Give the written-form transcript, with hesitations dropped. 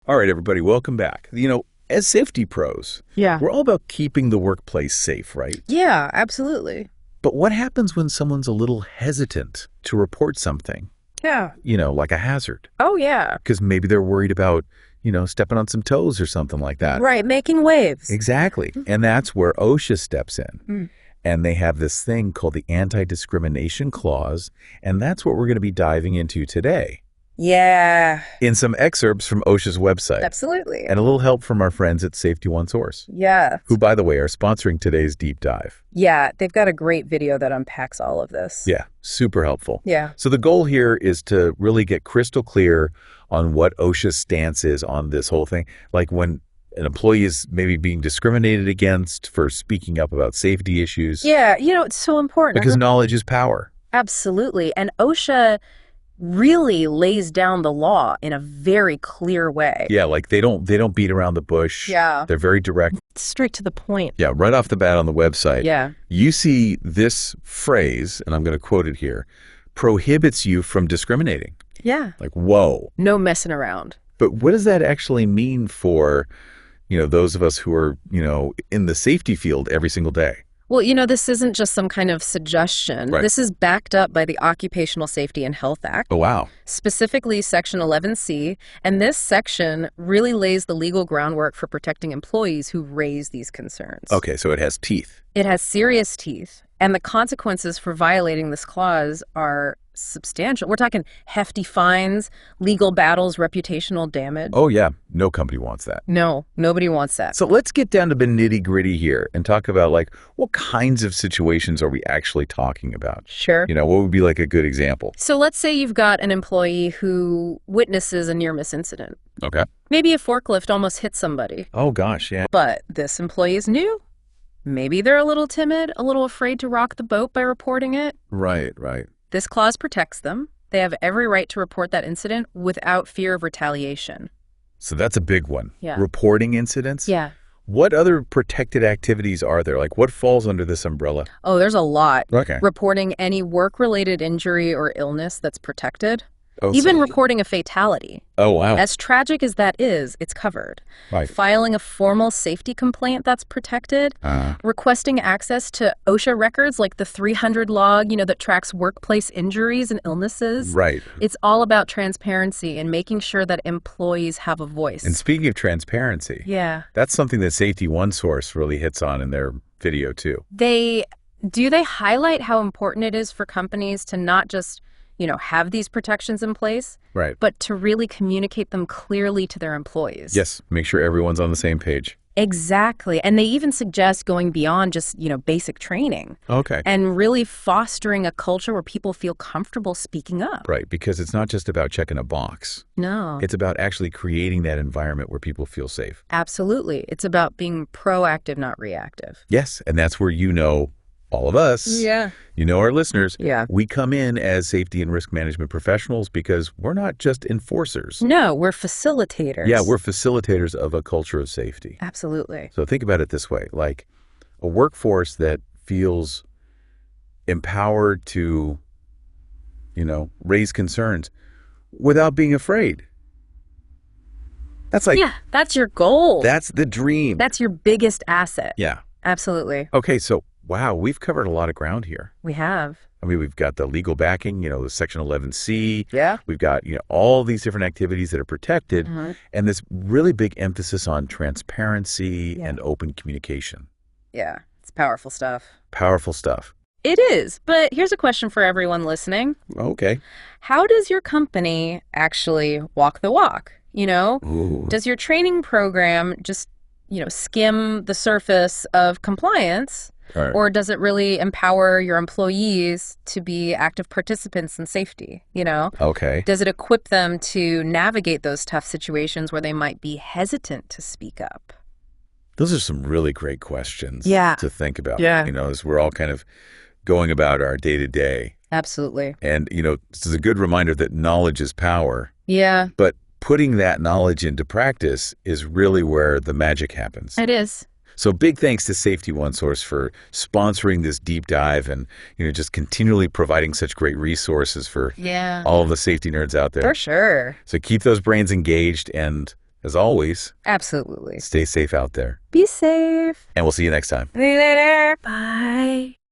All right, everybody, welcome back. As safety pros, we're all about keeping the workplace safe, right? Yeah, absolutely. But what happens when someone's a little hesitant to report something? Yeah. Like a hazard. Oh, yeah. Because maybe they're worried about, stepping on some toes or something like that. Right, making waves. Exactly. And that's where OSHA steps in. And they have this thing called the Anti-Discrimination Clause, and that's what we're going to be diving into today. Yeah. In some excerpts from OSHA's website. Absolutely. And a little help from our friends at Safety One Source. Yeah. Who, by the way, are sponsoring today's deep dive. Yeah, they've got a great video that unpacks all of this. Yeah, super helpful. Yeah. So the goal here is to really get crystal clear on what OSHA's stance is on this whole thing. Like when an employee is maybe being discriminated against for speaking up about safety issues. Yeah, it's so important. Because knowledge is power. Absolutely. And OSHA really lays down the law in a very clear way. Yeah, like they don't beat around the bush. Yeah. They're very direct. Straight to the point. Yeah, right off the bat on the website. Yeah. You see this phrase, and I'm going to quote it here, prohibits you from discriminating. Yeah. Like, whoa. No messing around. But what does that actually mean for, those of us who are, in the safety field every single day? Well, this isn't just some kind of suggestion. Right. This is backed up by the Occupational Safety and Health Act. Oh, wow. Specifically Section 11C. And this section really lays the legal groundwork for protecting employees who raise these concerns. Okay, so it has teeth. It has serious teeth. And the consequences for violating this clause are substantial. We're talking hefty fines, legal battles, reputational damage. Oh, yeah. No company wants that. No, nobody wants that. So let's get down to the nitty-gritty here and talk about, what kinds of situations are we actually talking about? Sure. What would be, a good example? So let's say you've got an employee who witnesses a near-miss incident. Okay. Maybe a forklift almost hit somebody. Oh, gosh, yeah. But this employee is new. Maybe they're a little timid, a little afraid to rock the boat by reporting it. Right, right. This clause protects them. They have every right to report that incident without fear of retaliation. So that's a big one. Yeah. Reporting incidents? Yeah. What other protected activities are there? What falls under this umbrella? Oh, there's a lot. Okay. Reporting any work-related injury or illness that's protected. Oh, Even so- reporting a fatality. Oh, wow. As tragic as that is, it's covered. Right. Filing a formal safety complaint, that's protected. Requesting access to OSHA records like the 300 log, that tracks workplace injuries and illnesses. Right. It's all about transparency and making sure that employees have a voice. And speaking of transparency, Yeah. that's something that Safety One Source really hits on in their video, too. They highlight how important it is for companies to not just have these protections in place, Right. but to really communicate them clearly to their employees. Yes, make sure everyone's on the same page. Exactly. And they even suggest going beyond just, basic training. Okay. And really fostering a culture where people feel comfortable speaking up. Right, because it's not just about checking a box. No. It's about actually creating that environment where people feel safe. Absolutely. It's about being proactive, not reactive. Yes, and that's where all of us, Yeah. our listeners, Yeah. we come in as safety and risk management professionals because we're not just enforcers. No, we're facilitators. Yeah, we're facilitators of a culture of safety. Absolutely. So think about it this way, like a workforce that feels empowered to, raise concerns without being afraid. That's Yeah, that's your goal. That's the dream. That's your biggest asset. Yeah. Absolutely. Okay, so wow, we've covered a lot of ground here. We have. I mean, we've got the legal backing, the Section 11C. Yeah. We've got, all these different activities that are protected, Mm-hmm. and this really big emphasis on transparency and open communication. Yeah. It's powerful stuff. Powerful stuff. It is. But here's a question for everyone listening. Okay. How does your company actually walk the walk? Ooh. Does your training program just, skim the surface of compliance? Right. Or does it really empower your employees to be active participants in safety? Okay. Does it equip them to navigate those tough situations where they might be hesitant to speak up? Those are some really great questions Yeah. to think about. Yeah. As we're all kind of going about our day-to-day. Absolutely. And, this is a good reminder that knowledge is power. Yeah, But putting that knowledge into practice is really where the magic happens. it is. So big thanks to Safety One Source for sponsoring this deep dive and, just continually providing such great resources for Yeah. all of the safety nerds out there. For sure. So keep those brains engaged and as always, Absolutely. stay safe out there. Be safe. And we'll see you next time. See you later. Bye.